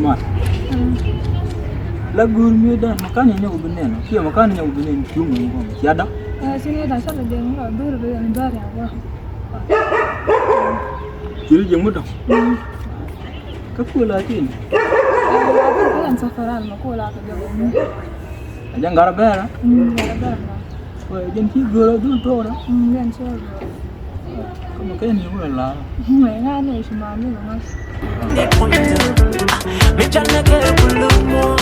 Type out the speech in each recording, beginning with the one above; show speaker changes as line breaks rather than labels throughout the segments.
mat. La gurmi dan makanya nya ubenen. Kia makanya nya ubenen cuma ngom. Siada.
Sini dah salah dia enggak yang bar ya wah.
Jadi jemu dah. Kapula tin.
Aku kan safaran aku lah ke jamu.
Aja gara-gara.
Gara-gara.
Wah, jen ki goro dulu tu orang.
Kan sure.
Kamu kan ni pun lah.
Enggak nih cuma ni mas.
Mechana ke bulumo.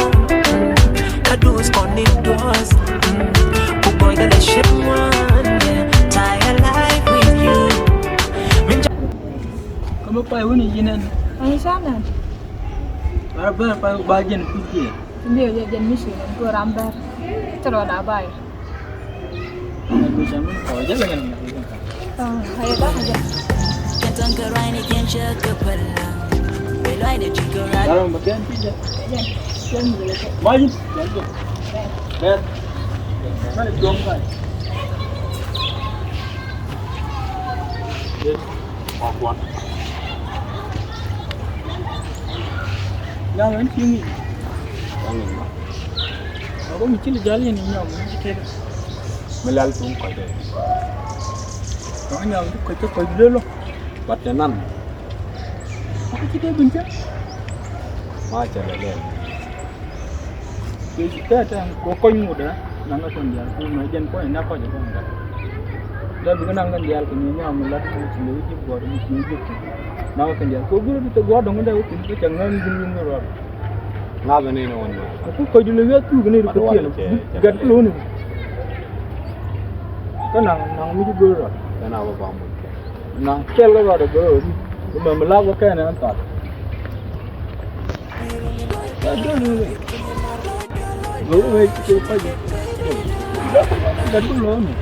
Kadus kondidos. Boy that I should want. Tie life with you.
Kamu pai wuni jinan.
Ai sana.
Gara-gara pai bagian putih.
Dia jadi misi tu rambar. Terus dah bayar.
Aku jamin kau aja lah yang
Hai dah aja.
Dalam bagian pijak. Maju. Bet. Mana jom kan? Yes. Kuat. Jangan sini. Jangan. Aku micil jalan ni nyam. Melal tu kau deh. Kau nyam tu kau cakap dulu. Patenan. Aku kita benci. Macam mana? Kita ada kokoi muda, nangga kondial. Kau majen kau enak kau jadi enggak. Dah bukan nangga kondial kenyanya amulat kau sendiri je buat ni sendiri. Nangga kondial. Kau guru tu gua dong dah utin tu jangan gini orang.
Ngapa ni nawan?
Aku kau jadi lihat tu gini tu kecil. Gad lu ni. Kan nang mesti guru.
Kenapa kamu?
Nang kel lo ada guru. Cuma melawa kan antar. Ada ni. Guru ni siapa je? Dah dulu ni.